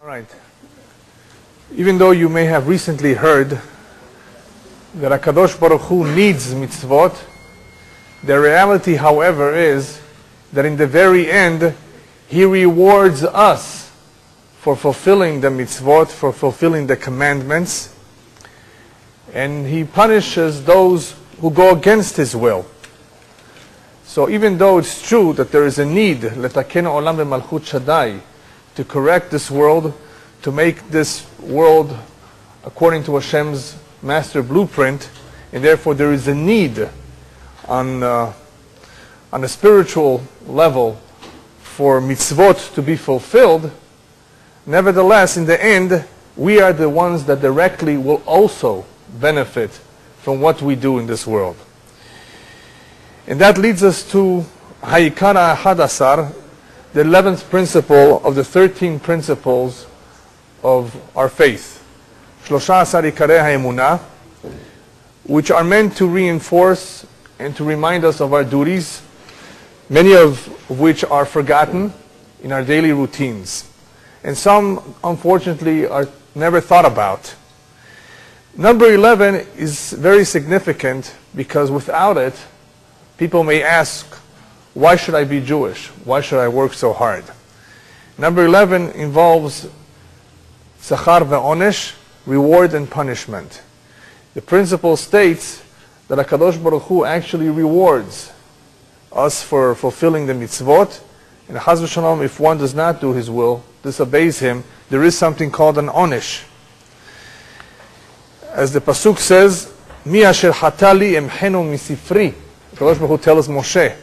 All right. Even though you may have recently heard that HaKadosh Baruch Hu needs mitzvot, the reality, however, is that in the very end, He rewards us for fulfilling the mitzvot, for fulfilling the commandments, and He punishes those who go against His will. So even though it's true that there is a need, letaken olam b'malchut Shaddai, to correct this world, to make this world according to Hashem's master blueprint, and therefore there is a need on a spiritual level for mitzvot to be fulfilled. Nevertheless, in the end, we are the ones that directly will also benefit from what we do in this world. And that leads us to Ha'ikara Hadasar, the 11th principle of the 13 principles of our faith, Shlosha Asar Ikarei HaEmunah, which are meant to reinforce and to remind us of our duties, many of which are forgotten in our daily routines, and some, unfortunately, are never thought about. Number 11 is very significant because without it, people may ask, why should I be Jewish? Why should I work so hard? Number 11 involves Sachar ve'onesh, reward and punishment. The principle states that HaKadosh Baruch Hu actually rewards us for fulfilling the mitzvot, and Chas v'shalom, if one does not do his will, disobeys him, there is something called an onesh. As the pasuk says, Mi asher hatali emchenu misifri. HaKadosh Baruch Hu tells Moshe,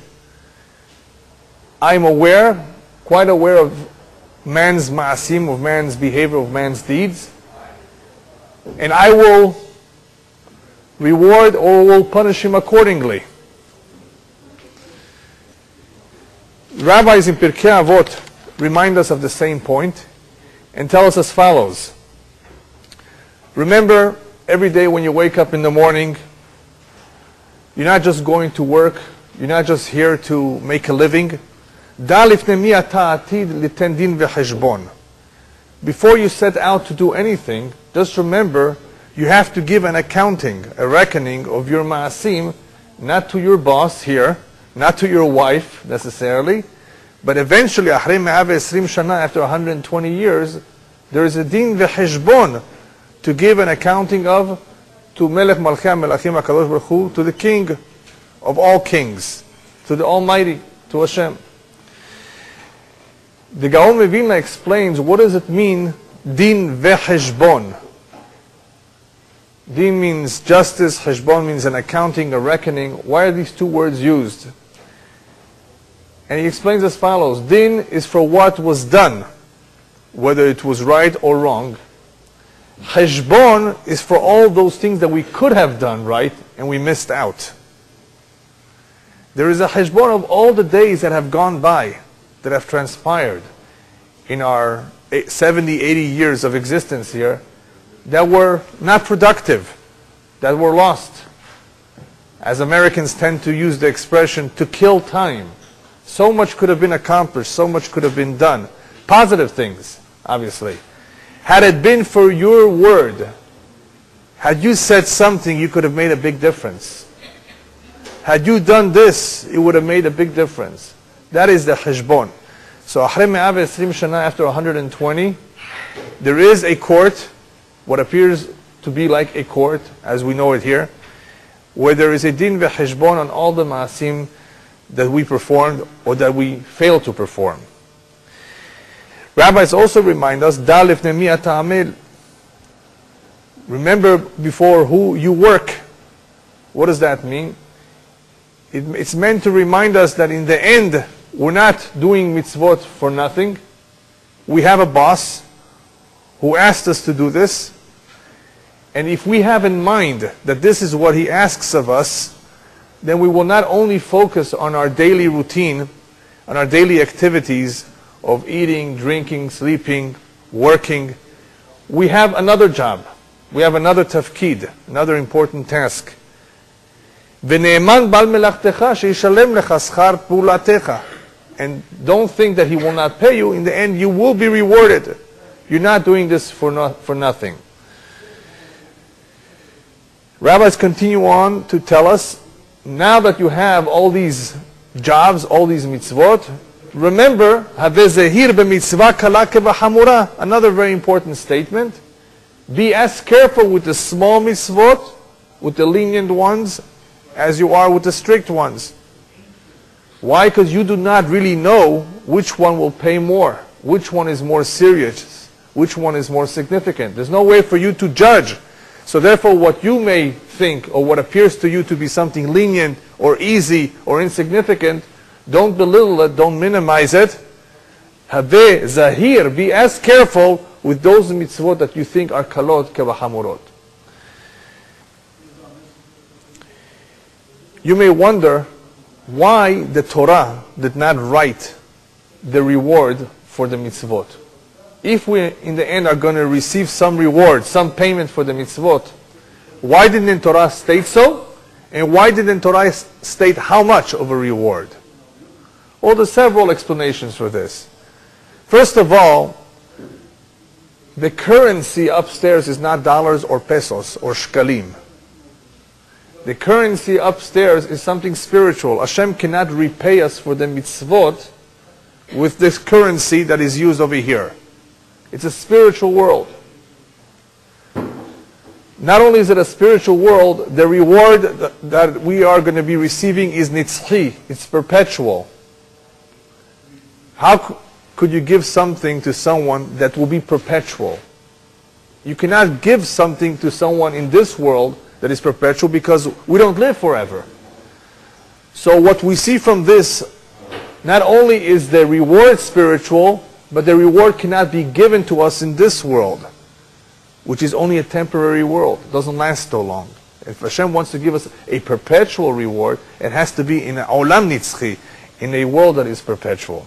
I'm aware, quite aware of man's ma'asim, of man's behavior, of man's deeds, and I will reward or will punish him accordingly. Rabbis in Pirkei Avot remind us of the same point and tell us as follows. Remember, every day when you wake up in the morning, you're not just going to work, you're not just here to make a living. Before you set out to do anything, just remember, you have to give an accounting, a reckoning of your ma'asim, not to your boss here, not to your wife necessarily, but eventually, after 120 years, there is a din v'cheshbon to give an accounting of to Melech Malchei Melachim HaKadosh Baruch Hu, to the King of all kings, to the Almighty, to Hashem. The Gaon Mevilna explains what does it mean, din v'cheshbon. Din means justice, cheshbon means an accounting, a reckoning. Why are these two words used? And he explains as follows. Din is for what was done, whether it was right or wrong. Cheshbon is for all those things that we could have done right and we missed out. There is a cheshbon of all the days that have gone by, that have transpired in our 70, 80 years of existence here, that were not productive, that were lost. As Americans tend to use the expression, to kill time. So much could have been accomplished, so much could have been done. Positive things, obviously. Had it been for your word, had you said something, you could have made a big difference. Had you done this, it would have made a big difference. That is the cheshbon. So, after 120, there is a court, what appears to be like a court, as we know it here, where there is a din v'cheshbon on all the ma'asim that we performed or that we failed to perform. Rabbis also remind us, Da lifnei mi ata amel. Remember before who you work. What does that mean? It's meant to remind us that in the end, we're not doing mitzvot for nothing. We have a boss who asked us to do this. And if we have in mind that this is what he asks of us, then we will not only focus on our daily routine, on our daily activities of eating, drinking, sleeping, working. We have another job. We have another tafkid, another important task. ונאמן בעל מלאכתך שישלם לך שכר פעולתך. And don't think that he will not pay you. In the end, you will be rewarded. You're not doing this for nothing. Rabbis continue on to tell us, now that you have all these jobs, all these mitzvot, remember, another very important statement. Be as careful with the small mitzvot, with the lenient ones, as you are with the strict ones. Why? Because you do not really know which one will pay more, which one is more serious, which one is more significant. There's no way for you to judge. So therefore, what you may think, or what appears to you to be something lenient, or easy, or insignificant, don't belittle it, don't minimize it. Haveh zahir, be as careful with those mitzvot that you think are kalot kevahamurot. You may wonder why the Torah did not write the reward for the mitzvot. If we in the end are going to receive some reward, some payment for the mitzvot, why didn't the Torah state so? And why didn't the Torah state how much of a reward? Well, there's several explanations for this. First of all, the currency upstairs is not dollars or pesos or shkalim. The currency upstairs is something spiritual. Hashem cannot repay us for the mitzvot with this currency that is used over here. It's a spiritual world. Not only is it a spiritual world, the reward that we are going to be receiving is nitzchi. It's perpetual. How could you give something to someone that will be perpetual? You cannot give something to someone in this world that is perpetual, because we don't live forever. So what we see from this, not only is the reward spiritual, but the reward cannot be given to us in this world, which is only a temporary world. It doesn't last so long. If Hashem wants to give us a perpetual reward, it has to be in an olam nitzchi, in a world that is perpetual.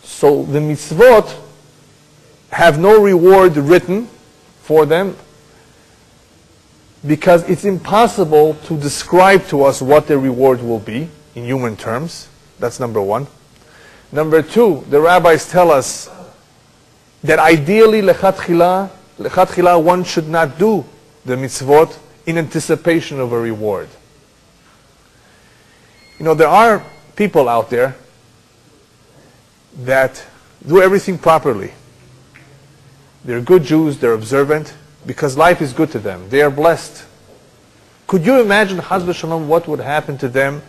So the mitzvot have no reward written for them, because it's impossible to describe to us what the reward will be in human terms. That's number one. Number two, the rabbis tell us that ideally lechatchila one should not do the mitzvot in anticipation of a reward. You know, there are people out there that do everything properly. They're good Jews, they're observant, because life is good to them. They are blessed. Could you imagine, Chas v'Shalom, what would happen to them?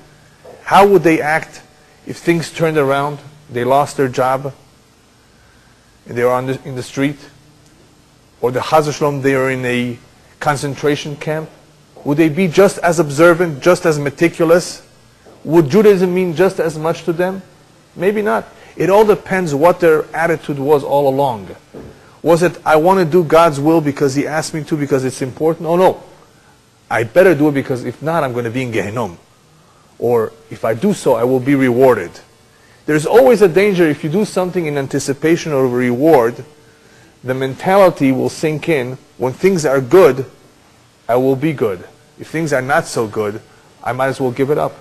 How would they act if things turned around, they lost their job, and they are in the street? Or the Chas v'Shalom, they are in a concentration camp? Would they be just as observant, just as meticulous? Would Judaism mean just as much to them? Maybe not. It all depends what their attitude was all along. Was it, I want to do God's will because He asked me to, because it's important? Oh no. I better do it, because if not, I'm going to be in Gehenom. Or if I do so, I will be rewarded. There's always a danger if you do something in anticipation of a reward, the mentality will sink in. When things are good, I will be good. If things are not so good, I might as well give it up.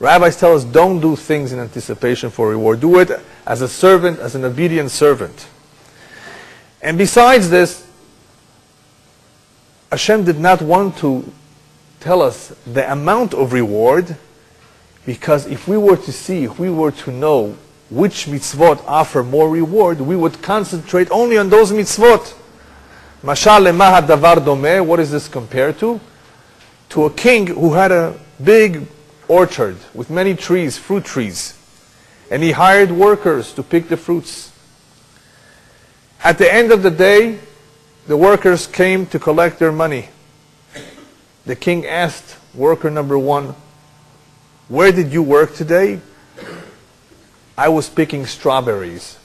Rabbis tell us, don't do things in anticipation for reward. Do it as a servant, as an obedient servant. And besides this, Hashem did not want to tell us the amount of reward, because if we were to see, if we were to know which mitzvot offer more reward, we would concentrate only on those mitzvot. Mashal lema hadavar domeh, what is this compared to? To a king who had a big orchard with many trees, fruit trees, and he hired workers to pick the fruits. At the end of the day, the workers came to collect their money. The king asked worker number one, where did you work today? I was picking strawberries.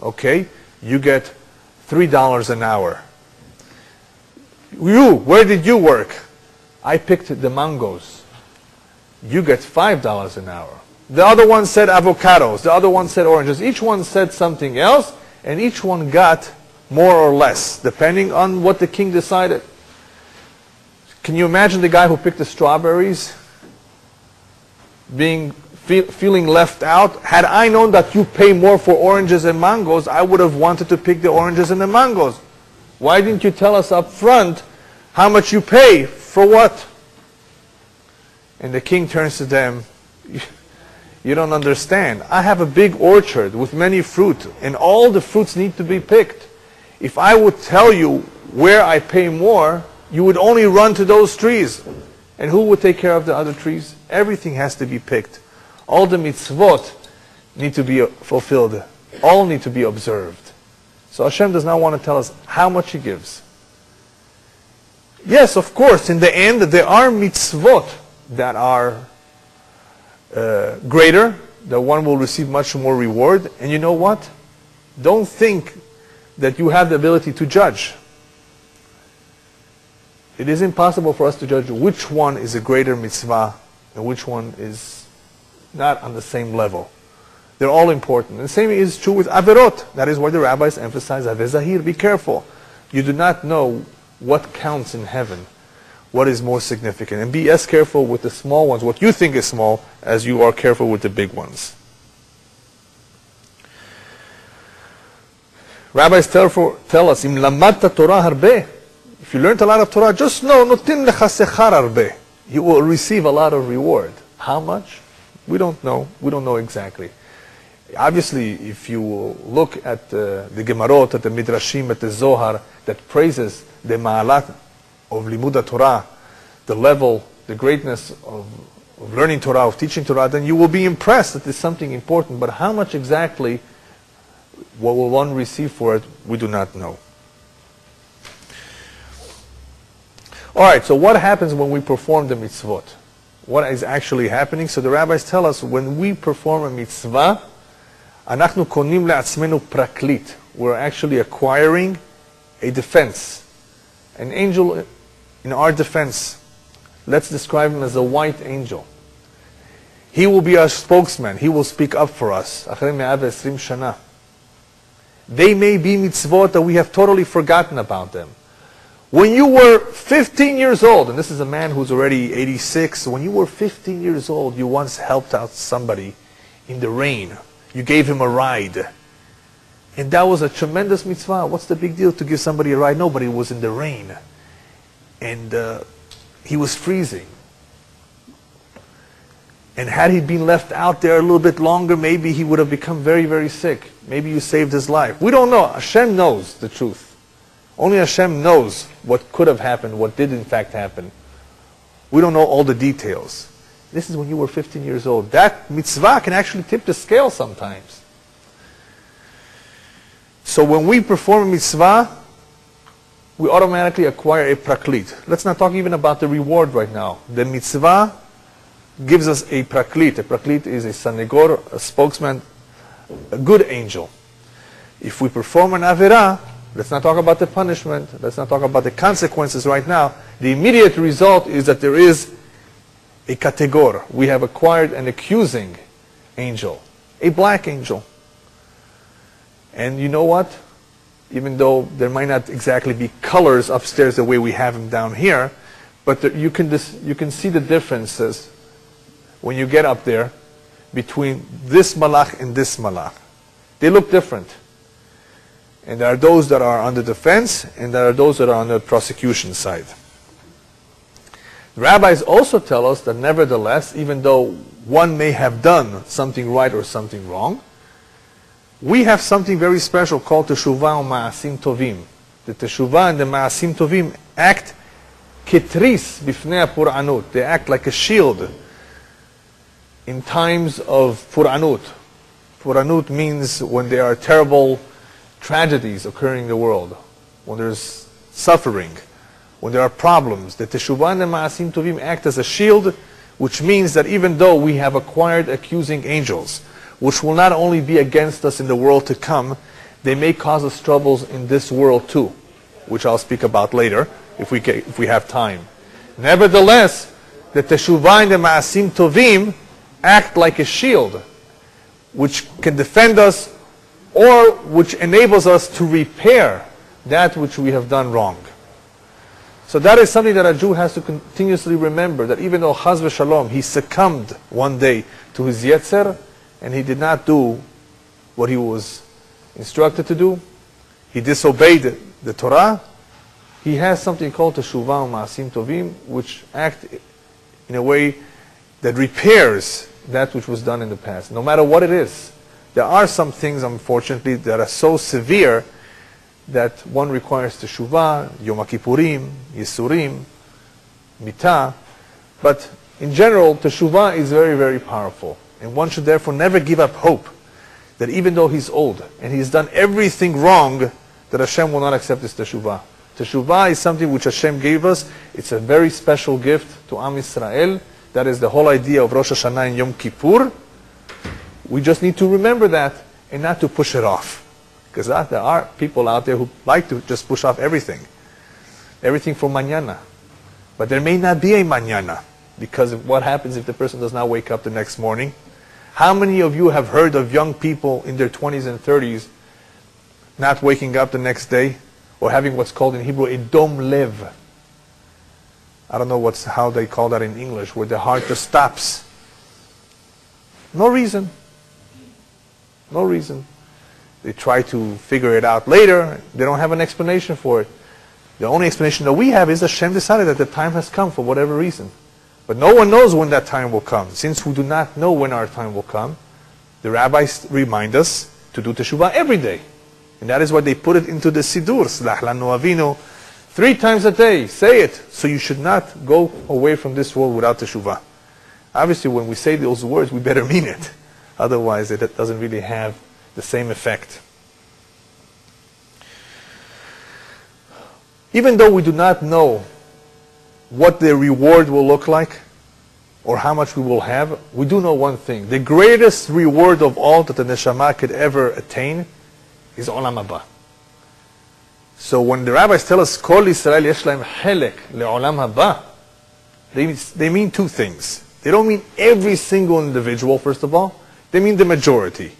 Okay, you get $3 an hour. You, where did you work? I picked the mangoes. You get $5 an hour. The other one said avocados. The other one said oranges. Each one said something else, and each one got more or less, depending on what the king decided. Can you imagine the guy who picked the strawberries being feeling left out. Had I known that you pay more for oranges and mangoes, I would have wanted to pick the oranges and the mangoes. Why didn't you tell us up front how much you pay for what? And the king turns to them, you don't understand. I have a big orchard with many fruit, and all the fruits need to be picked. If I would tell you where I pay more, you would only run to those trees. And who would take care of the other trees? Everything has to be picked. All the mitzvot need to be fulfilled. All need to be observed. So Hashem does not want to tell us how much He gives. Yes, of course, in the end, there are mitzvot that are greater, that one will receive much more reward. And you know what? Don't think that you have the ability to judge. It is impossible for us to judge which one is a greater mitzvah and which one is not on the same level. They're all important. And the same is true with averot. That is why the rabbis emphasize avezahir, be careful. You do not know what counts in heaven, what is more significant. And be as careful with the small ones, what you think is small, as you are careful with the big ones. Rabbis tell us, Im lamadta Torah harbe. If you learned a lot of Torah, just know, notin lecha sechar harbe. You will receive a lot of reward. How much? We don't know. We don't know exactly. Obviously, if you look at the Gemarot, at the Midrashim, at the Zohar, that praises the Ma'alat of Limud Torah, the level, the greatness of learning Torah, of teaching Torah, then you will be impressed that it's something important. But how much exactly, what will one receive for it, we do not know. Alright, so what happens when we perform the mitzvot? What is actually happening? So the rabbis tell us, when we perform a mitzvah, אנחנו קונים לעצמנו פרקליט. We're actually acquiring a defense, an angel in our defense. Let's describe him as a white angel. He will be our spokesman. He will speak up for us. אחרי 120 שנה. They may be mitzvot that we have totally forgotten about them. When you were 15 years old, and this is a man who's already 86, when you were 15 years old, you once helped out somebody in the rain. You gave him a ride. And that was a tremendous mitzvah. What's the big deal to give somebody a ride? Nobody was in the rain. And he was freezing. And had he been left out there a little bit longer, maybe he would have become very, very sick. Maybe you saved his life. We don't know. Hashem knows the truth. Only Hashem knows what could have happened, what did in fact happen. We don't know all the details. This is when you were 15 years old. That mitzvah can actually tip the scale sometimes. So when we perform a mitzvah, we automatically acquire a praklit. Let's not talk even about the reward right now. The mitzvah gives us a praklit. A praklit is a sanegor, a spokesman, a good angel. If we perform an averah, let's not talk about the punishment. Let's not talk about the consequences right now. The immediate result is that there is a kategor. We have acquired an accusing angel, a black angel. And you know what? Even though there might not exactly be colors upstairs the way we have them down here, but you can see the differences when you get up there between this malach and this malach. They look different. And there are those that are on the defense, and there are those that are on the prosecution side. The rabbis also tell us that nevertheless, even though one may have done something right or something wrong, we have something very special called teshuvah and ma'asim tovim. The teshuvah and the ma'asim tovim act ketris bifnei pur'anut. They act like a shield in times of pur'anut. Pur'anut means when there are terrible tragedies occurring in the world, when there's suffering, when there are problems. The teshuvah and the ma'asim tovim act as a shield, which means that even though we have acquired accusing angels, which will not only be against us in the world to come, they may cause us troubles in this world too, which I'll speak about later if we have time. Nevertheless, the teshuvah and the ma'asim tovim act like a shield, which can defend us or which enables us to repair that which we have done wrong. So that is something that a Jew has to continuously remember, that even though Chaz v'Shalom, he succumbed one day to his Yetzer, and he did not do what he was instructed to do, he disobeyed the Torah, he has something called Teshuvah Ma'asim Tovim, which act in a way that repairs that which was done in the past, no matter what it is. There are some things, unfortunately, that are so severe that one requires Teshuvah, Yom Kippurim, Yisurim, Mitah. But in general, Teshuvah is very, very powerful. And one should therefore never give up hope that even though he's old and he's done everything wrong, that Hashem will not accept his Teshuvah. Teshuvah is something which Hashem gave us. It's a very special gift to Am Yisrael. That is the whole idea of Rosh Hashanah and Yom Kippur. We just need to remember that and not to push it off. Because there are people out there who like to just push off everything. Everything for mañana. But there may not be a mañana. Because of what happens if the person does not wake up the next morning? How many of you have heard of young people in their 20s and 30s not waking up the next day? Or having what's called in Hebrew a dom lev. I don't know how they call that in English, where the heart just stops. No reason. No reason. They try to figure it out later. They don't have an explanation for it. The only explanation that we have is Hashem decided that the time has come for whatever reason. But no one knows when that time will come. Since we do not know when our time will come, the rabbis remind us to do teshuvah every day. And that is why they put it into the Sidur, Slach Lanu Avinu, 3 times a day. Say it. So you should not go away from this world without teshuvah. Obviously, when we say those words, we better mean it. Otherwise, it doesn't really have the same effect. Even though we do not know what the reward will look like or how much we will have, we do know one thing. The greatest reward of all that the neshama could ever attain is Olam Haba. So when the rabbis tell us, Kol Yisrael yesh lahem helek le'olam haba, they mean 2 things. They don't mean every single individual, first of all. They mean the majority.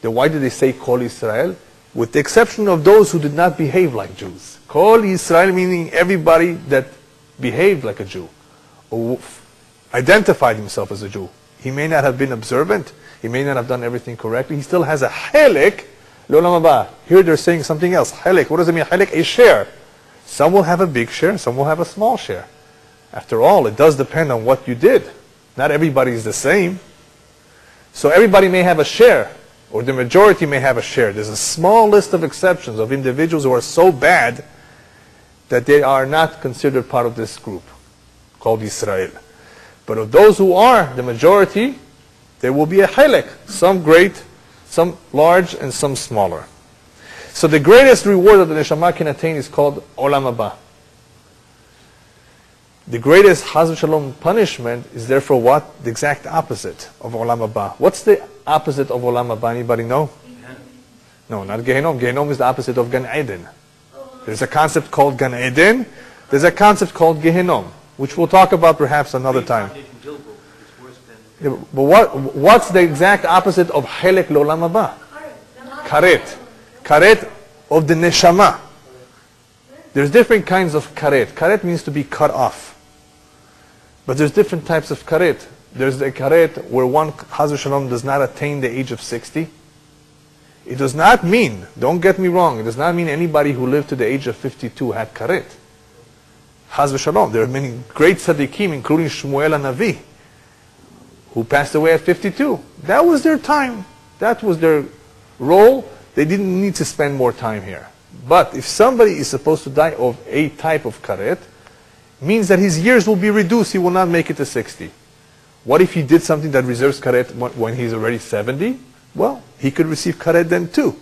Then why did they say Kol Yisrael? With the exception of those who did not behave like Jews. Kol Yisrael meaning everybody that behaved like a Jew, or identified himself as a Jew. He may not have been observant, he may not have done everything correctly, he still has a helek le'olam haba. Here they're saying something else. Helek, what does it mean? Helek, a share. Some will have a big share, some will have a small share. After all, it does depend on what you did. Not everybody is the same. So everybody may have a share, or the majority may have a share. There's a small list of exceptions of individuals who are so bad that they are not considered part of this group called Israel. But of those who are the majority, there will be a helek, some great, some large, and some smaller. So the greatest reward that the neshama can attain is called Olam Haba. The greatest Chaz v'Shalom punishment is therefore what? The exact opposite of Olam Haba. What's the opposite of Olam Haba? Anybody know? No, not Gehenom. Gehenom is the opposite of Gan Eden. There's a concept called Gan Eden. There's a concept called Gehenom, which we'll talk about perhaps another time. Yeah, but what's the exact opposite of Helek L'Olam Haba? Karet. Karet of the Neshama. There's different kinds of karet. Karet means to be cut off. But there's different types of karet. There's the karet where one, Chaz v'Shalom, does not attain the age of 60. It does not mean, don't get me wrong, it does not mean anybody who lived to the age of 52 had karet. Chaz v'Shalom. There are many great tzaddikim, including Shmuel HaNavi, who passed away at 52. That was their time. That was their role. They didn't need to spend more time here. But if somebody is supposed to die of a type of karet, means that his years will be reduced. He will not make it to 60. What if he did something that reserves karet when he's already 70? Well, he could receive karet then too.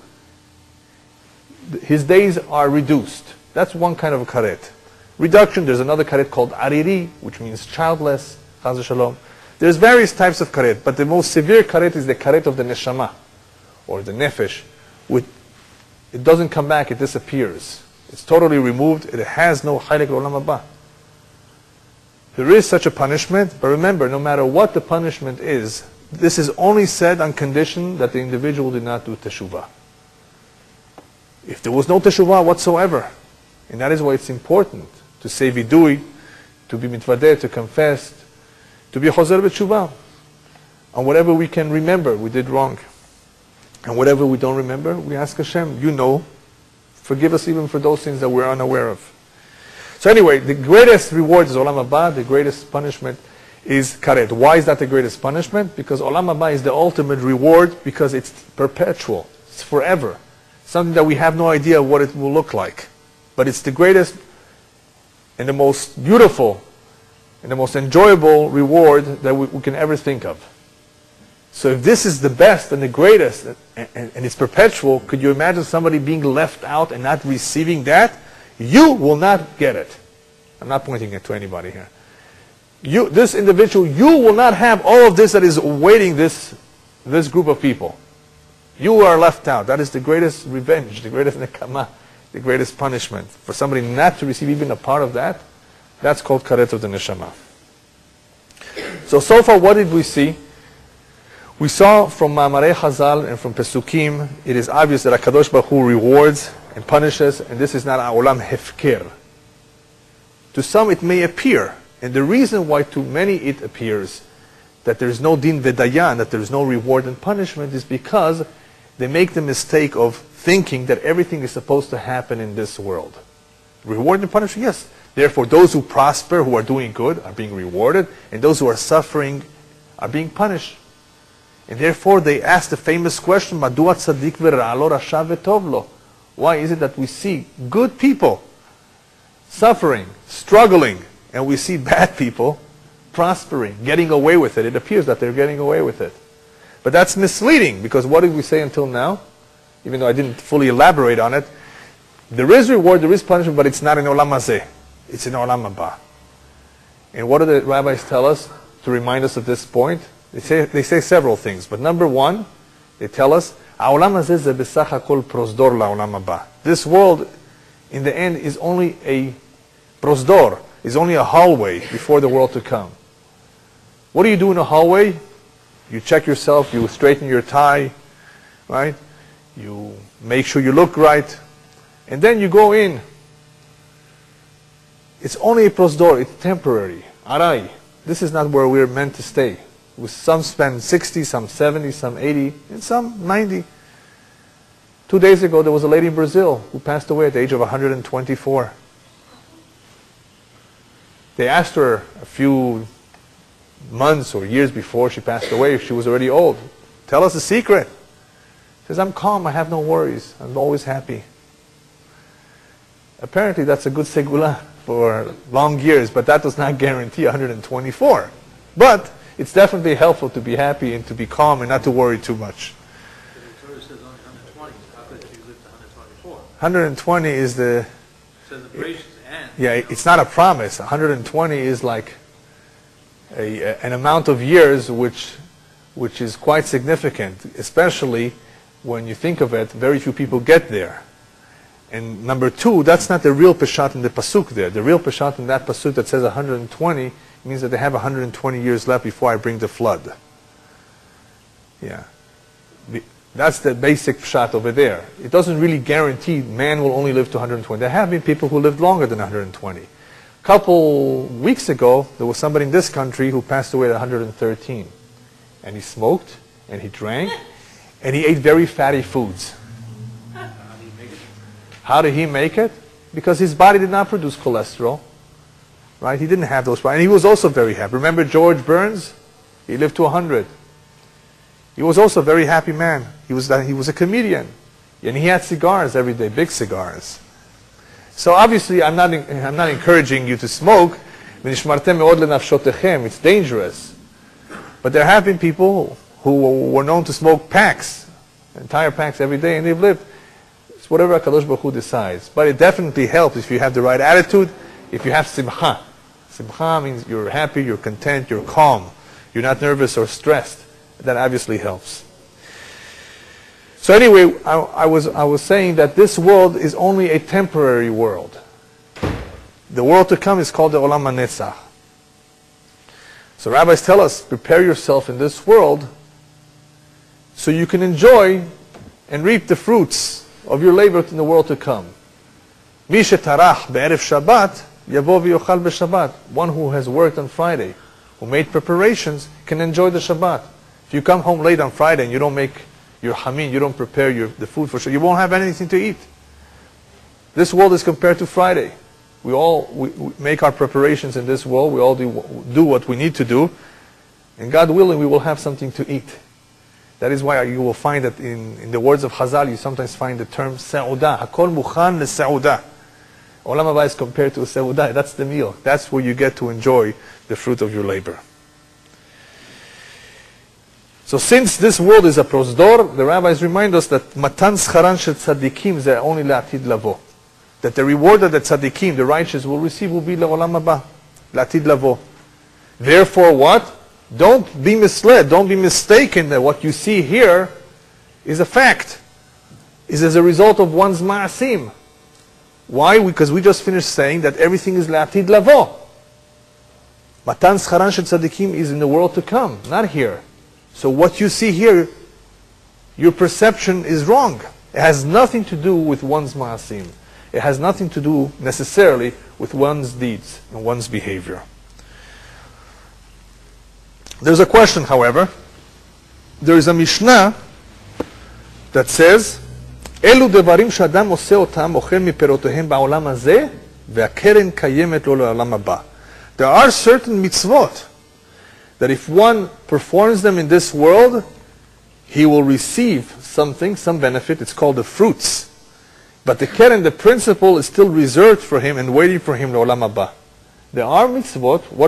His days are reduced. That's one kind of a karet. Reduction, there's another karet called ariri, which means childless, chaz v'shalom. There's various types of karet, but the most severe karet is the karet of the neshama, or the nefesh. It doesn't come back, it disappears. It's totally removed, it has no chaylik l'olam haba. There is such a punishment, but remember, no matter what the punishment is, this is only said on condition that the individual did not do teshuvah. If there was no teshuvah whatsoever, and that is why it's important to say vidui, to be mitvadeh, to confess, to be chozer b'tshuva. On whatever we can remember we did wrong. And whatever we don't remember, we ask Hashem, you know, forgive us even for those things that we're unaware of. So anyway, the greatest reward is Olam Haba, the greatest punishment is karet. Why is that the greatest punishment? Because Olam Haba is the ultimate reward because it's perpetual. It's forever. Something that we have no idea what it will look like. But it's the greatest and the most beautiful and the most enjoyable reward that we can ever think of. So if this is the best and the greatest and it's perpetual, could you imagine somebody being left out and not receiving that? You will not get it. I'm not pointing it to anybody here. This individual, you will not have all of this that is awaiting this group of people. You are left out. That is the greatest revenge, the greatest nekama, the greatest punishment. For somebody not to receive even a part of that, that's called karet of the neshama. So far what did we see? We saw from Ma'amarei Chazal and from Pesukim, it is obvious that HaKadosh Baruch Hu rewards and punishes, and this is not Olam Hefker. To some it may appear, and the reason why to many it appears that there is no din v'dayan, that there is no reward and punishment, is because they make the mistake of thinking that everything is supposed to happen in this world. Reward and punishment, yes. Therefore, those who prosper, who are doing good, are being rewarded, and those who are suffering are being punished. And therefore, they ask the famous question, Madua tzaddik v'ra'alo rasha v'tov lo? Why is it that we see good people suffering, struggling, and we see bad people prospering, getting away with it? It appears that they're getting away with it. But that's misleading, because what did we say until now? Even though I didn't fully elaborate on it, there is reward, there is punishment, but it's not in Olam Hazeh. It's in Olam Haba. And what do the rabbis tell us to remind us of this point? They say several things, but number one, they tell us, this world, in the end, is only a prosdor, is only a hallway before the world to come. What do you do in a hallway? You check yourself, you straighten your tie, right? You make sure you look right, and then you go in. It's only a prosdor, it's temporary. Arai. This is not where we're meant to stay. Some spend 60, some 70, some 80, and some 90. 2 days ago, there was a lady in Brazil who passed away at the age of 124. They asked her a few months or years before she passed away if she was already old. Tell us the secret. She says, I'm calm, I have no worries, I'm always happy. Apparently that's a good segula for long years, but that does not guarantee 124. But it's definitely helpful to be happy and to be calm and not to worry too much. The Torah says only 120. How could you live to 124? 120 is the... It says the gracious end. Yeah, it's not a promise. 120 is like an amount of years which is quite significant, especially when you think of it, very few people get there. And number two, that's not the real peshat in the pasuk there. The real peshat in that pasuk that says 120 means that they have 120 years left before I bring the flood. Yeah. That's the basic pshat over there. It doesn't really guarantee man will only live to 120. There have been people who lived longer than 120. A couple weeks ago, there was somebody in this country who passed away at 113. And he smoked, and he drank, and he ate very fatty foods. How did he make it? Because his body did not produce cholesterol. Right? He didn't have those problems. And he was also very happy. Remember George Burns? He lived to 100. He was also a very happy man. He was a comedian. And he had cigars every day, big cigars. So obviously I'm not encouraging you to smoke. It's dangerous. But there have been people who were known to smoke packs, entire packs every day, and they've lived. It's whatever HaKadosh Baruch Hu decides. But it definitely helps if you have the right attitude, if you have simcha. Simcha means you're happy, you're content, you're calm. You're not nervous or stressed. That obviously helps. So anyway, I was saying that this world is only a temporary world. The world to come is called the Olam HaNetzach. So rabbis tell us, prepare yourself in this world so you can enjoy and reap the fruits of your labor in the world to come. Mi shetarach be'erev Shabbat Yavo v'yochal b'Shabbat. One who has worked on Friday, who made preparations, can enjoy the Shabbat. If you come home late on Friday and you don't make your hamin, you don't prepare the food for Shabbat, you won't have anything to eat. This world is compared to Friday. We make our preparations in this world. We all do what we need to do. And God willing, we will have something to eat. That is why you will find that in the words of Chazal, you sometimes find the term Sa'udah. Hakol mukhan le-Sa'udah. Olam haba is compared to a Sa'udah. That's the meal. That's where you get to enjoy the fruit of your labor. So since this world is a prosdor, the rabbis remind us that matan scharan shel tzadikim ze only la'atid lavo. That the reward that the tzadikim, the righteous, will receive will be le'olam haba, la'atid lavo. Therefore what? Don't be misled, don't be mistaken that what you see here is a fact. Is as a result of one's ma'asim. Why? Because we just finished saying that everything is la'atid lavo. Matan scharan shel tzadikim is in the world to come, not here. So what you see here, your perception is wrong. It has nothing to do with one's ma'asim. It has nothing to do necessarily with one's deeds and one's behavior. There's a question, however. There is a Mishnah that says, "Elu devarim shadam oseh otam ochel miperotehem ba'olam hazeh ve'akeren kayemet lo le'olam haba." There are certain mitzvot that if one performs them in this world, he will receive something, some benefit. It's called the fruits. But the keren, the principle, is still reserved for him and waiting for him le'olam haba. There are mitzvot. What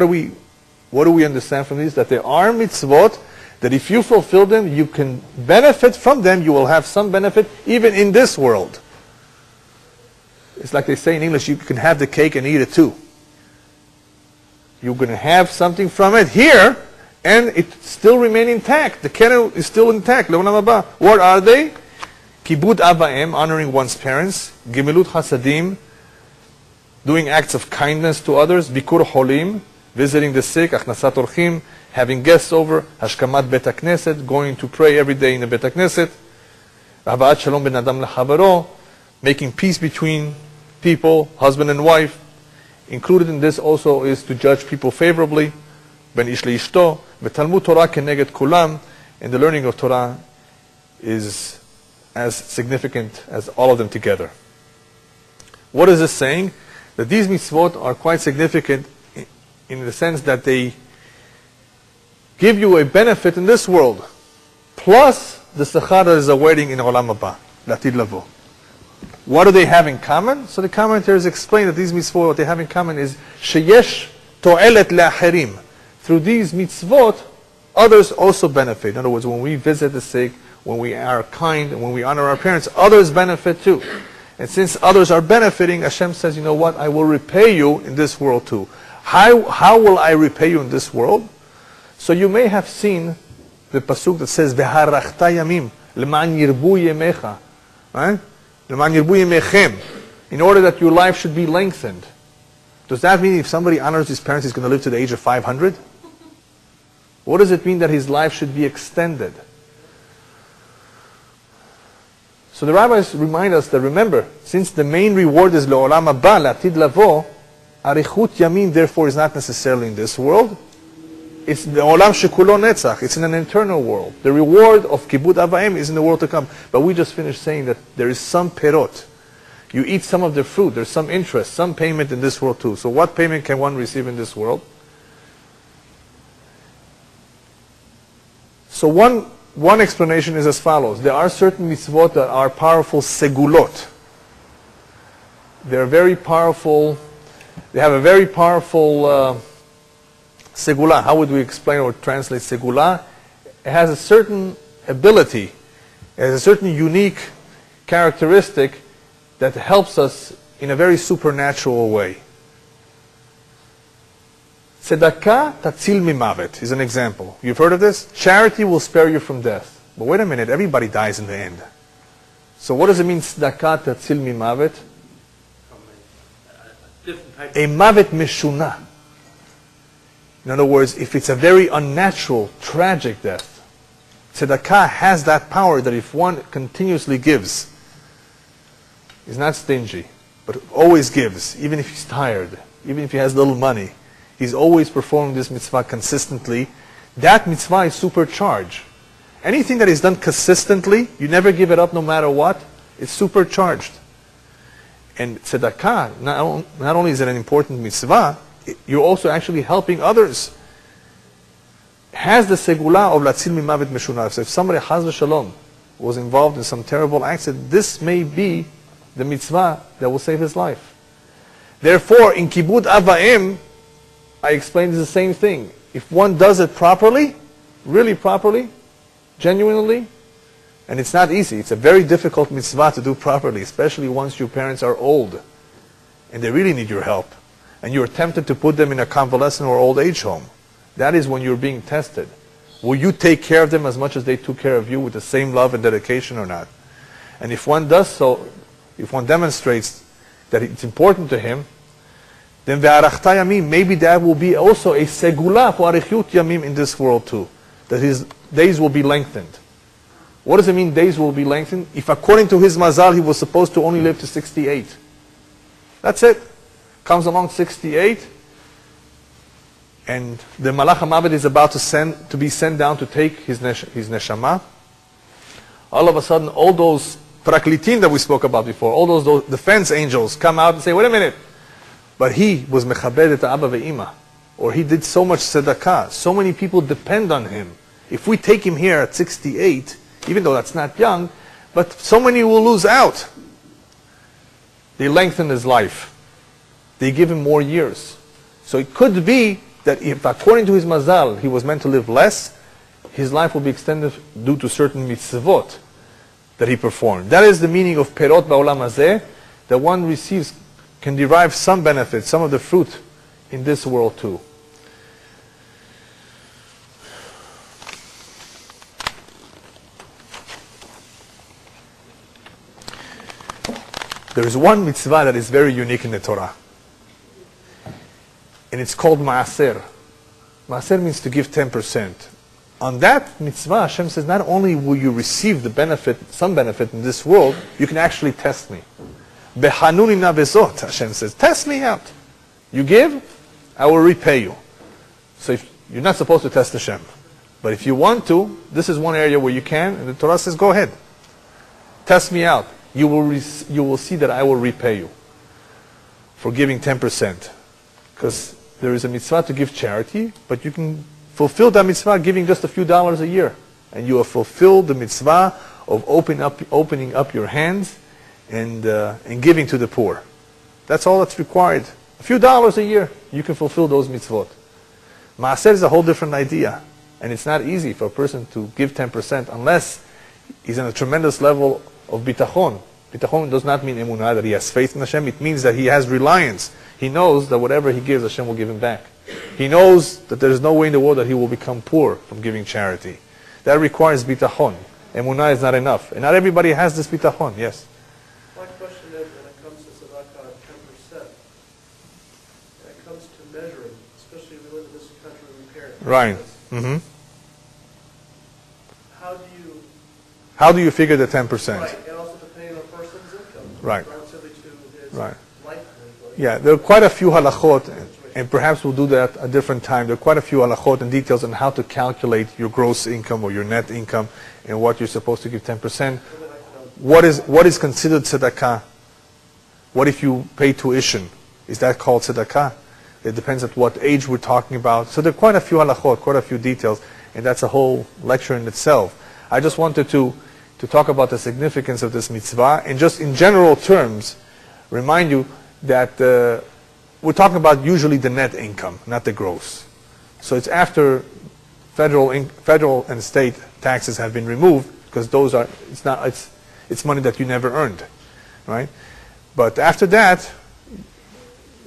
do we understand from these? That there are mitzvot that if you fulfill them, you can benefit from them. You will have some benefit even in this world. It's like they say in English, you can have the cake and eat it too. You're going to have something from it here, and it still remain intact. The keren is still intact. Le'olam haba. What are they? Kibud avaim, honoring one's parents. Gemilut hasadim, doing acts of kindness to others. Bikur holim, visiting the sick. Achnasat orchim, having guests over. Hashkamat bet hakneset, going to pray every day in the bet hakneset. Havaat shalom ben adam lechavaro, making peace between people, husband and wife. Included in this also is to judge people favorably. Ben ish leishto, betalmud Torah keneged kulam, and the learning of Torah is as significant as all of them together. What is this saying? That these mitzvot are quite significant in the sense that they give you a benefit in this world, plus the sechar that is awaiting in olam haba, la'atid lavo. What do they have in common? So the commentators explain that these mitzvot, what they have in common is sheyesh to'elet le'acherim. Through these mitzvot, others also benefit. In other words, when we visit the sick, when we are kind, and when we honor our parents, others benefit too. And since others are benefiting, Hashem says, you know what, I will repay you in this world too. How will I repay you in this world? So you may have seen the pasuk that says, V'harachta yamim, l'ma'an yirbu yemecha. Right? L'ma'an yirbu yemechem. In order that your life should be lengthened. Does that mean if somebody honors his parents, he's going to live to the age of 500? What does it mean that his life should be extended? So the rabbis remind us that, remember, since the main reward is le'olam haba, la'atid lavo, arichut yamin therefore is not necessarily in this world. It's the olam shekulo netzach. It's in an eternal world. The reward of kibud avaim is in the world to come. But we just finished saying that there is some perot. You eat some of the fruit. There's some interest, some payment in this world too. So what payment can one receive in this world? So one explanation is as follows. There are certain mitzvot that are powerful segulot. They're very powerful. They have a very powerful segula. How would we explain or translate segula? It has a certain ability. It has a certain unique characteristic that helps us in a very supernatural way. Tzedakah tatzil mimavet is an example. You've heard of this? Charity will spare you from death. But wait a minute, everybody dies in the end. So what does it mean, tzedakah tatzil mimavet? A mavet meshuna. In other words, if it's a very unnatural, tragic death, tzedakah has that power that if one continuously gives, is not stingy, but always gives, even if he's tired, even if he has little money, he's always performing this mitzvah consistently, that mitzvah is supercharged. Anything that is done consistently, you never give it up no matter what, it's supercharged. And tzedakah, not only is it an important mitzvah, you're also actually helping others. Has the segula of latzil mimavet meshunar. So if somebody, chas v'shalom, was involved in some terrible accident, this may be the mitzvah that will save his life. Therefore, in kibud avaim, I explained the same thing. If one does it properly, really properly, genuinely, and it's not easy. It's a very difficult mitzvah to do properly, especially once your parents are old and they really need your help. And you're tempted to put them in a convalescent or old age home. That is when you're being tested. Will you take care of them as much as they took care of you with the same love and dedication or not? And if one does so, if one demonstrates that it's important to him, then ve'arachta yamim, maybe that will be also a segula for arichut yamim in this world too. That his days will be lengthened. What does it mean days will be lengthened? If according to his mazal he was supposed to only live to 68. That's it. Comes along 68, and the Malach HaMavet is about to be sent down to take his neshama. All of a sudden, all those praklitin that we spoke about before, all those defense angels come out and say, wait a minute, but he was mechabed et Abba ve'ima, or he did so much tzedakah, so many people depend on him. If we take him here at 68, even though that's not young, but so many will lose out. They lengthen his life. They give him more years. So it could be that if according to his mazal he was meant to live less, his life will be extended due to certain mitzvot that he performed. That is the meaning of perot ba'olam hazeh, that one receives, can derive some benefit, some of the fruit in this world too. There is one mitzvah that is very unique in the Torah. And it's called maaser. Maaser means to give 10%. On that mitzvah, Hashem says, not only will you receive the benefit, some benefit in this world, you can actually test me. Behanuni na vezot, Hashem says, test me out. You give, I will repay you. So if, you're not supposed to test Hashem. But if you want to, this is one area where you can, and the Torah says, go ahead. Test me out. You will see that I will repay you for giving 10%. Because there is a mitzvah to give charity, but you can fulfill that mitzvah giving just a few dollars a year. And you have fulfilled the mitzvah of opening up your hands and giving to the poor. That's all that's required. A few dollars a year, you can fulfill those mitzvot. Maaser is a whole different idea. And it's not easy for a person to give 10% unless he's in a tremendous level of bitachon. Bitachon does not mean emunah, that he has faith in Hashem. It means that he has reliance. He knows that whatever he gives, Hashem will give him back. He knows that there is no way in the world that he will become poor from giving charity. That requires bitachon. Emunah is not enough. And not everybody has this bitachon. Yes? My question is, when it comes to tzedakah, 10%, when it comes to measuring, especially if we live in this country we parent. Right. Mm-hmm. How do you figure the 10%? Right, and also depending on a person's income. Right. Relatively to his Right. life. Yeah, there are quite a few halachot, and perhaps we'll do that a different time. There are quite a few halachot and details on how to calculate your gross income or your net income and what you're supposed to give 10%. What is considered tzedakah? What if you pay tuition? Is that called tzedakah? It depends at what age we're talking about. So there are quite a few halachot, quite a few details, and that's a whole lecture in itself. I just wanted to talk about the significance of this mitzvah, and just in general terms, remind you that we're talking about usually the net income, not the gross. So it's after federal and state taxes have been removed, because those are it's money that you never earned, right? But after that,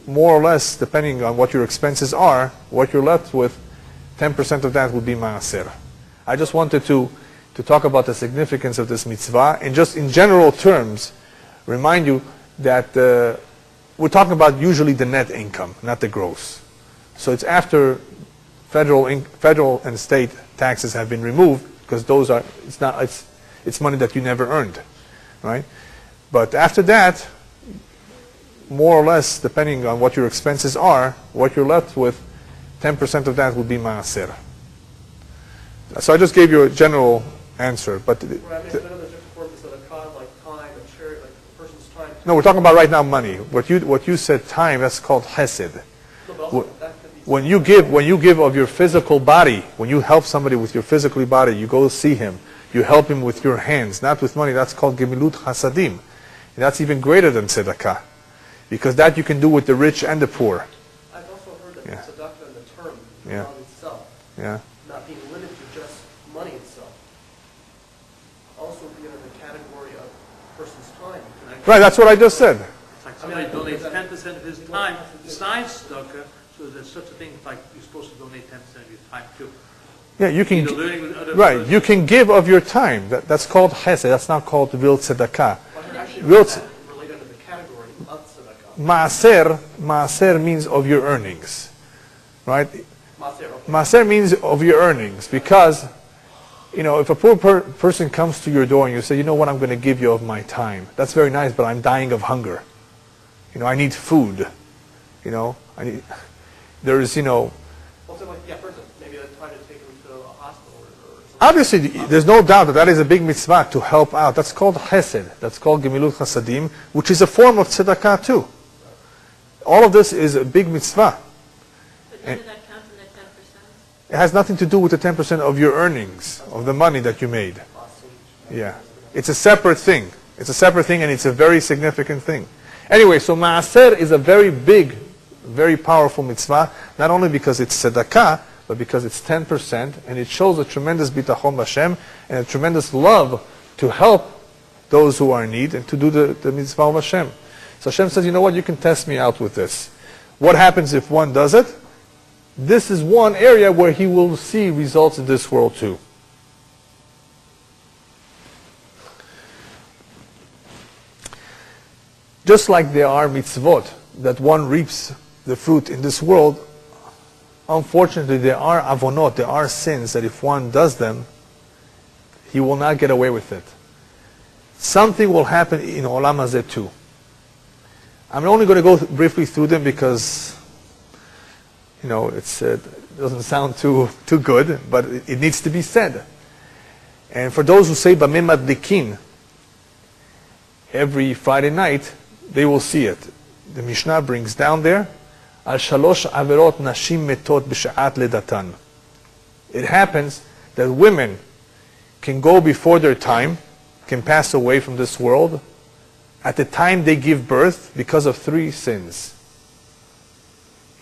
more or less, depending on what your expenses are, what you're left with, 10% of that would be maaser. I just wanted to talk about the significance of this mitzvah, and just in general terms, remind you that we're talking about usually the net income, not the gross. So it's after federal and state taxes have been removed, because those are it's money that you never earned, right? But after that, more or less, depending on what your expenses are, what you're left with, 10% of that would be maaser. So I just gave you a general answer, but Right, I mean, I know there's different forms of tzedakah, like time and charity, like a person's time. no, we're talking about right now money. What you said, time, that's called chesed. No, but also that could be When you give of your physical body, when you help somebody with your physical body, you go see him, you help him with your hands, not with money. That's called gemilut hasadim. And that's even greater than tzedakah, because that you can do with the rich and the poor. I've also heard that Yeah. tzedakah in the term, Yeah. of itself, Yeah. not being limited to just money itself, also be under the category of person's time. Right. That's what I just said. It's like somebody donates 10% of his time besides tzedakah, so there's such a thing, like you're supposed to donate 10% of your time too. Yeah, you can. Either learning with other Right. You can give of your time. That's called chesed. That's not called real tzedakah. Well, I actually Real related to the category of tzedakah. Maaser means of your earnings, right? Maser, okay. Maaser means of your earnings, because, if a poor person comes to your door and you say, you know what, I'm going to give you of my time. That's very nice, but I'm dying of hunger. I need food. There's, Also, like, yeah, person, maybe a time to take him to a hospital or something. obviously, there's no doubt that is a big mitzvah to help out. That's called chesed. That's called gemilut chasadim, which is a form of tzedakah too. All of this is a big mitzvah. But doesn't that count in the 10%? It has nothing to do with the 10% of your earnings, of the money that you made. Yeah. It's a separate thing. It's a separate thing, and it's a very significant thing. Anyway, so maaser is a very big, very powerful mitzvah, not only because it's tzedakah, but because it's 10%, and it shows a tremendous bitachon b'Hashem and a tremendous love to help those who are in need and to do the mitzvah of Hashem. So Hashem says, you know what, you can test me out with this. What happens if one does it? This is one area where he will see results in this world too. Just like there are mitzvot that one reaps the fruit in this world, unfortunately there are avonot, there are sins that if one does them, he will not get away with it. Something will happen in Olam Hazeh too. I'm only going to go briefly through them because, it doesn't sound too good, but it needs to be said. And for those who say Bameh Madlikin, every Friday night, they will see it. The Mishnah brings down there, Al shalosh averot nashim metot b'sha'at ledatan. It happens that women can go before their time, can pass away from this world, at the time they give birth because of 3 sins.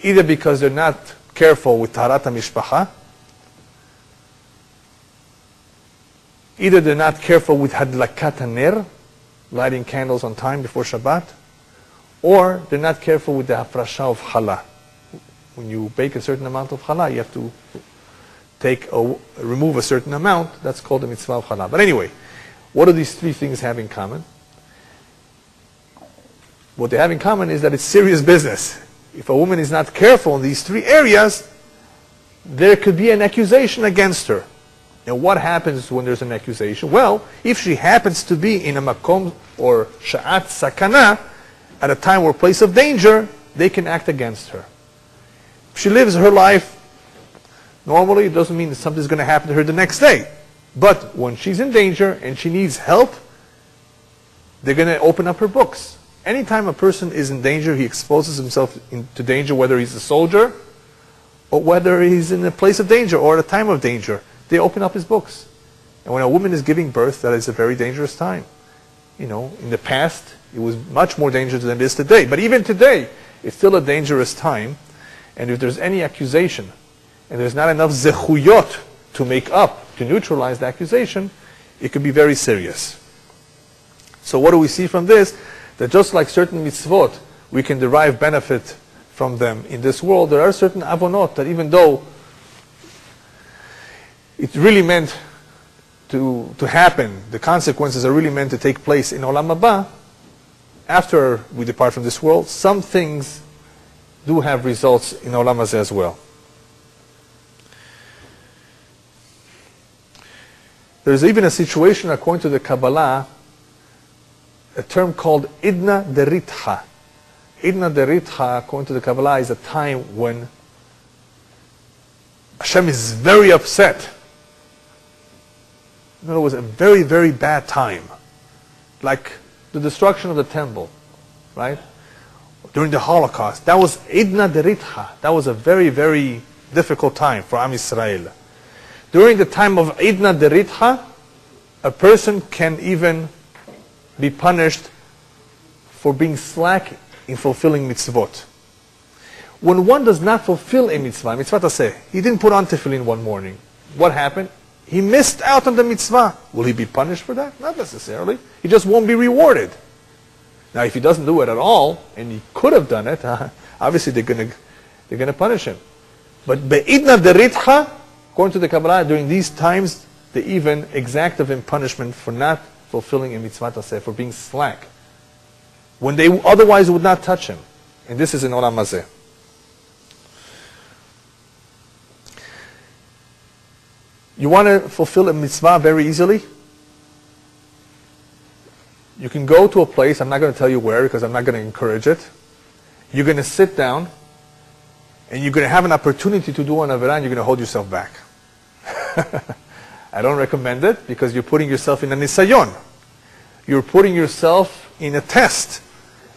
Either because they're not careful with taharat mishpacha, either they're not careful with hadlakat ner, lighting candles on time before Shabbat, or they're not careful with the hafrasha of challah. When you bake a certain amount of challah, you have to remove a certain amount. That's called the mitzvah of challah. But anyway, what do these 3 things have in common? What they have in common is that it's serious business. If a woman is not careful in these 3 areas, there could be an accusation against her. And what happens when there's an accusation? Well, if she happens to be in a makom or sha'at sakana, at a time or place of danger, they can act against her. If she lives her life normally, it doesn't mean that something's going to happen to her the next day. But when she's in danger and she needs help, they're going to open up her books. Anytime a person is in danger, he exposes himself to danger, whether he's a soldier or whether he's in a place of danger or at a time of danger. They open up his books. And when a woman is giving birth, that is a very dangerous time. In the past, it was much more dangerous than it is today. But even today, it's still a dangerous time. And if there's any accusation, and there's not enough zechuyot to make up, to neutralize the accusation, it could be very serious. So what do we see from this? That just like certain mitzvot, we can derive benefit from them in this world, there are certain avonot that even though it's really meant to happen, the consequences are really meant to take place in Olam Haba, after we depart from this world, some things do have results in Olam Hazeh as well. There's even a situation, according to the Kabbalah, a term called idna deritha. Idna Deritcha, according to the Kabbalah, is a time when Hashem is very upset. In other words, a very, very bad time. Like the destruction of the temple, right? During the Holocaust. That was Idna Deritcha. That was a very, very difficult time for Am Yisrael. During the time of Idna Deritcha, a person can even be punished for being slack in fulfilling mitzvot. When one does not fulfill a mitzvah to say, he didn't put on tefillin one morning. What happened? He missed out on the mitzvah. Will he be punished for that? Not necessarily. He just won't be rewarded. Now, if he doesn't do it at all, and he could have done it, obviously they're gonna punish him. But be'idna deritcha, according to the Kabbalah, during these times, they even exact of him punishment for not fulfilling a mitzvah taseh, for being slack, when they otherwise would not touch him. And this is in Olam Hazeh. You want to fulfill a mitzvah very easily? You can go to a place, I'm not going to tell you where because I'm not going to encourage it. You're going to sit down and you're going to have an opportunity to do an averah and you're going to hold yourself back. I don't recommend it because you're putting yourself in a nisayon. You're putting yourself in a test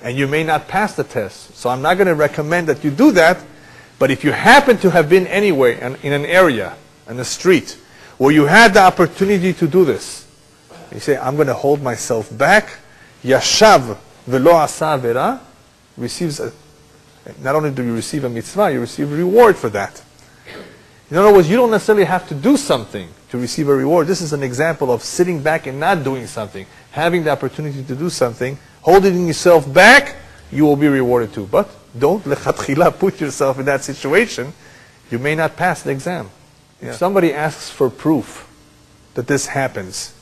and you may not pass the test. So I'm not going to recommend that you do that, but if you happen to have been anywhere in an area, in a street, where you had the opportunity to do this, you say, I'm going to hold myself back. Yashav velo asa avera receives not only do you receive a mitzvah, you receive a reward for that. In other words, you don't necessarily have to do something to receive a reward. This is an example of sitting back and not doing something. Having the opportunity to do something, holding yourself back, you will be rewarded too. But don't lechatchila put yourself in that situation. You may not pass the exam. If somebody asks for proof that this happens,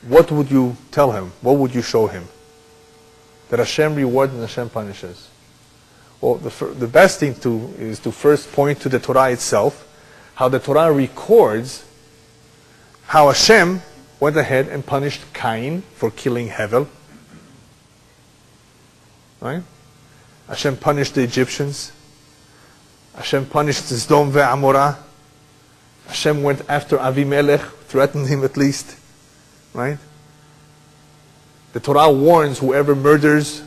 what would you tell him? What would you show him? That Hashem rewards and Hashem punishes. Well, the best thing is to first point to the Torah itself, how the Torah records how Hashem went ahead and punished Cain for killing Hevel. Right? Hashem punished the Egyptians. Hashem punished Sdom ve'Amorah. Hashem went after Avimelech, threatened him at least. Right? The Torah warns whoever murders,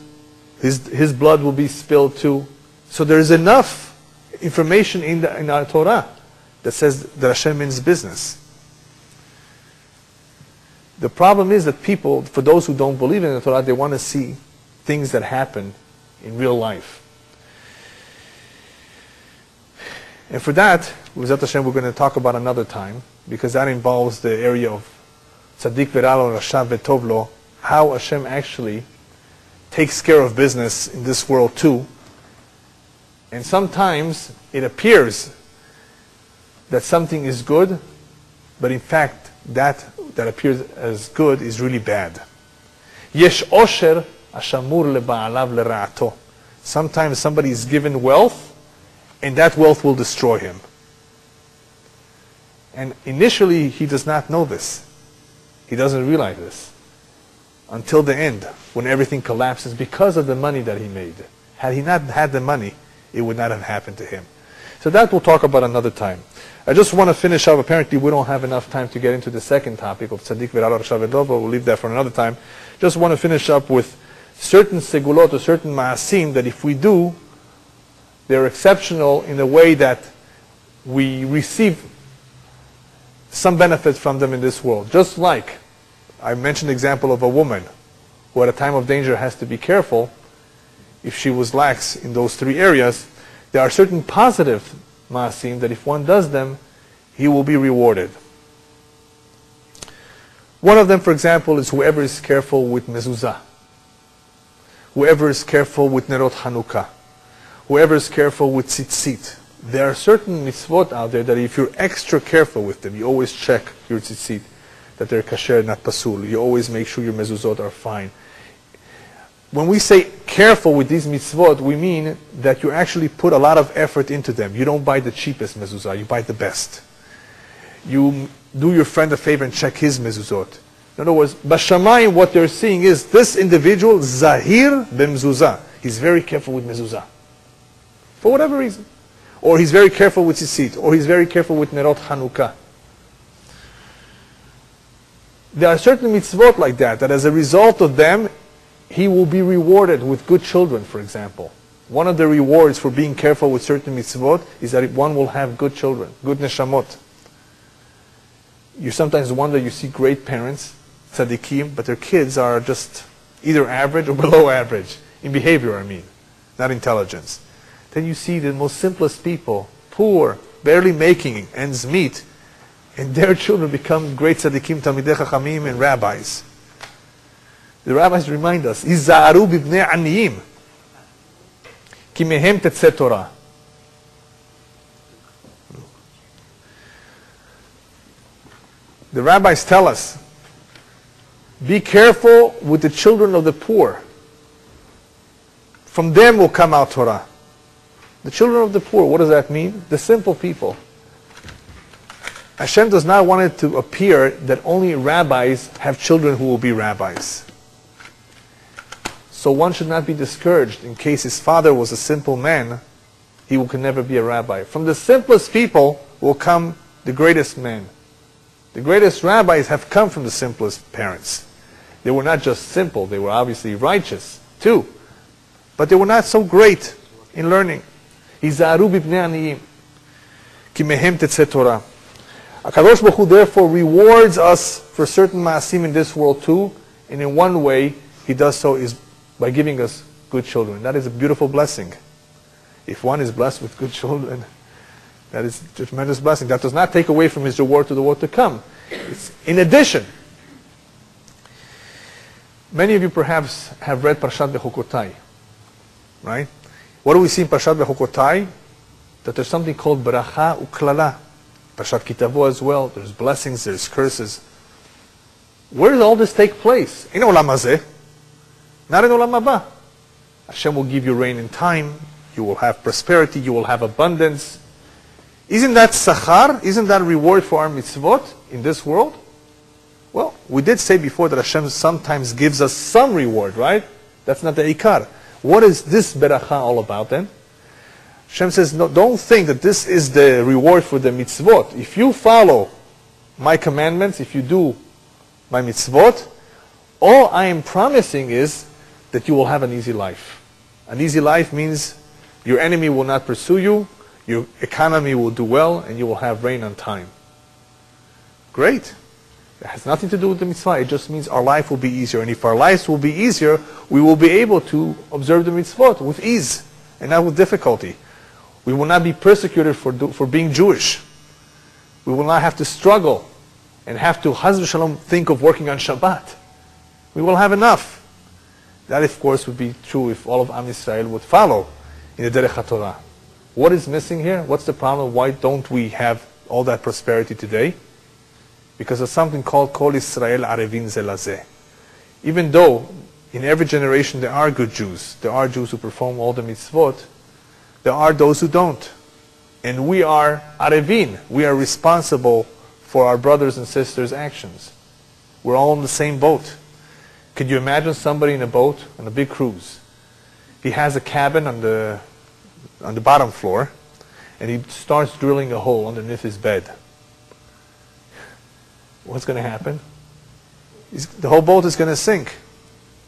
his blood will be spilled too. So there is enough information in our Torah that says that Hashem means business. The problem is that people, for those who don't believe in the Torah, they want to see things that happen in real life. And for that, B'ezrat Hashem, we're going to talk about another time, because that involves the area of Tzaddik v'Ralo, Rasha v'Tovlo, how Hashem actually takes care of business in this world too. And sometimes it appears that something is good, but in fact that appears as good is really bad. Yesh osher ashamur leba'alav lera'ato. Sometimes somebody is given wealth, and that wealth will destroy him. And initially he does not know this. He doesn't realize this until the end, when everything collapses because of the money that he made. Had he not had the money, it would not have happened to him. So that we'll talk about another time. I just want to finish up. Apparently we don't have enough time to get into the second topic of Tzaddik v'Ralo Rasha v'Tov, but we'll leave that for another time. Just want to finish up with certain segulot or certain ma'asim that if we do, they're exceptional in the way that we receive some benefit from them in this world. Just like I mentioned the example of a woman who at a time of danger has to be careful if she was lax in those three areas. There are certain positive ma'asim that if one does them, he will be rewarded. One of them, for example, is whoever is careful with mezuzah, whoever is careful with nerot Hanukkah, whoever is careful with tzitzit. There are certain mitzvot out there that if you're extra careful with them, you always check your tzitzit, that they're kasher, not pasul. You always make sure your mezuzot are fine. When we say careful with these mitzvot, we mean that you actually put a lot of effort into them. You don't buy the cheapest mezuzah, you buy the best. You do your friend a favor and check his mezuzot. In other words, Bashamayim, what they're seeing is this individual, Zahir b'mezuzah. he's very careful with mezuzah. For whatever reason. Or he's very careful with tzitzit. Or he's very careful with nerot Hanukkah. There are certain mitzvot like that as a result of them, he will be rewarded with good children, for example. One of the rewards for being careful with certain mitzvot is that one will have good children, good neshamot. You sometimes wonder, you see great parents, tzaddikim, but their kids are just either average or below average. In behavior, I mean, not intelligence. Then you see the most simplest people, poor, barely making ends meet, and their children become great tzaddikim, talmidei chachamim, and rabbis. The rabbis remind us, "Izaru b'bnei aniyim, ki mehem tetzeh Torah." The rabbis tell us, be careful with the children of the poor. From them will come out Torah. The children of the poor, what does that mean? The simple people. Hashem does not want it to appear that only rabbis have children who will be rabbis. So one should not be discouraged in case his father was a simple man, he could never be a rabbi. From the simplest people will come the greatest men. The greatest rabbis have come from the simplest parents. They were not just simple, they were obviously righteous too. But they were not so great in learning. Hizaru b'bnei aniyim, ki mehem tetzeh Torah. HaKadosh Baruch Hu therefore rewards us for certain ma'asim in this world too, and in one way He does so is by giving us good children. That is a beautiful blessing. If one is blessed with good children, that is a tremendous blessing. That does not take away from his reward to the world to come. It's in addition. Many of you perhaps have read Parshat Bechukotai, right? What do we see in Parshat Bechukotai? That there's something called Beracha Uklala. Parshat Kitavo as well. There's blessings, there's curses. Where does all this take place? In Olam Hazeh, not in Olam Haba. Hashem will give you rain in time. You will have prosperity. You will have abundance. Isn't that sachar? Isn't that reward for our mitzvot in this world? Well, we did say before that Hashem sometimes gives us some reward, right? That's not the ikar. What is this beracha all about then? Hashem says, no, don't think that this is the reward for the mitzvot. If you follow my commandments, if you do my mitzvot, all I am promising is that you will have an easy life. An easy life means your enemy will not pursue you, your economy will do well, and you will have rain on time. Great. It has nothing to do with the mitzvah. It just means our life will be easier. And if our lives will be easier, we will be able to observe the mitzvot with ease and not with difficulty. We will not be persecuted for being Jewish. We will not have to struggle and have to, Chas v'shalom, think of working on Shabbat. We will have enough. That, of course, would be true if all of Am Yisrael would follow in the Derech HaTorah. What is missing here? What's the problem? Why don't we have all that prosperity today? Because of something called Kol Yisrael Arevin Zelazeh. Even though in every generation there are good Jews, there are Jews who perform all the mitzvot, there are those who don't. And we are Arevin. We are responsible for our brothers and sisters' actions. We're all in the same boat. Could you imagine somebody in a boat on a big cruise? He has a cabin on the bottom floor, and he starts drilling a hole underneath his bed. What's going to happen? The whole boat is going to sink.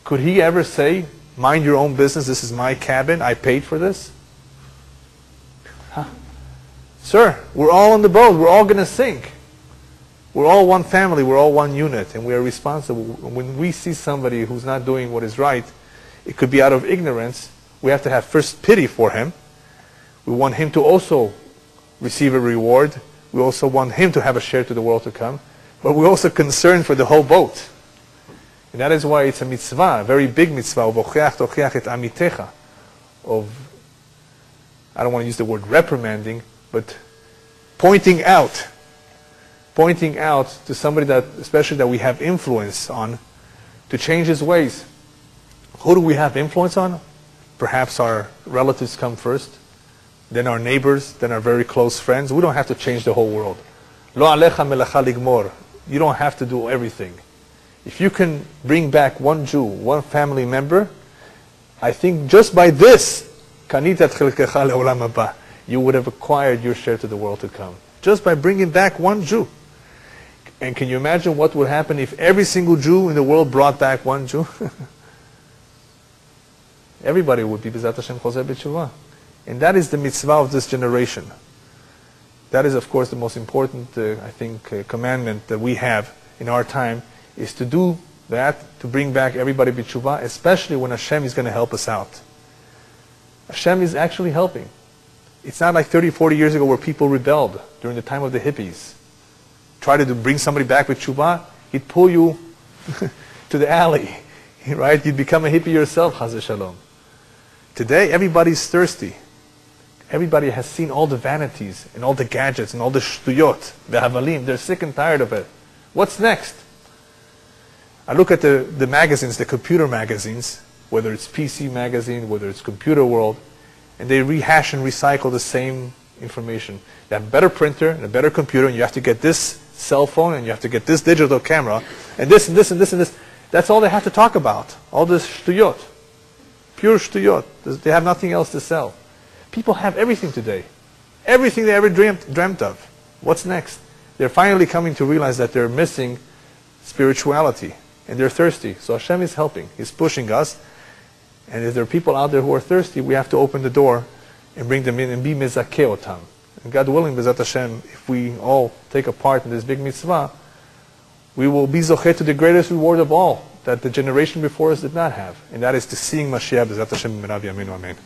Could he ever say, mind your own business, this is my cabin, I paid for this? Huh? Sir, we're all on the boat, we're all going to sink. We're all one family, we're all one unit, and we are responsible. When we see somebody who's not doing what is right, it could be out of ignorance. We have to have first pity for him. We want him to also receive a reward. We also want him to have a share to the world to come. But we're also concerned for the whole boat. And that is why it's a mitzvah, a very big mitzvah, of I don't want to use the word reprimanding, but pointing out to somebody that, especially that we have influence on, to change his ways. Who do we have influence on? Perhaps our relatives come first, then our neighbors, then our very close friends. We don't have to change the whole world. Lo alecha melacha ligmor. You don't have to do everything. If you can bring back one Jew, one family member, I think just by this, kanita et chelkecha le'olam haba, you would have acquired your share to the world to come. Just by bringing back one Jew. And can you imagine what would happen if every single Jew in the world brought back one Jew? Everybody would be B'ezrat Hashem Choseh B'tshuvah. And that is the mitzvah of this generation. That is, of course, the most important, commandment that we have in our time, is to do that, to bring back everybody b'tshuvah, especially when Hashem is going to help us out. Hashem is actually helping. It's not like 30, 40 years ago where people rebelled during the time of the hippies. Try to bring somebody back with tshuva, he'd pull you to the alley, right? You'd become a hippie yourself, Chas v'shalom. Today, everybody's thirsty. Everybody has seen all the vanities and all the gadgets and all the shtuyot, the havalim. They're sick and tired of it. What's next? I look at the magazines, the computer magazines, whether it's PC magazine, whether it's Computer World, and they rehash and recycle the same information. They have a better printer and a better computer, and you have to get this cell phone, and you have to get this digital camera, and this and this and this and this. That's all they have to talk about. All this shtuyot. Pure shtuyot. They have nothing else to sell. People have everything today. Everything they ever dreamt of. What's next? They're finally coming to realize that they're missing spirituality. And they're thirsty. So Hashem is helping. He's pushing us. And if there are people out there who are thirsty, we have to open the door and bring them in and be mezakeh otam. And God willing, B'ezrat Hashem, if we all take a part in this big mitzvah, we will be zocheh to the greatest reward of all that the generation before us did not have. And that is to seeing Mashiach, B'ezrat Hashem, Amen.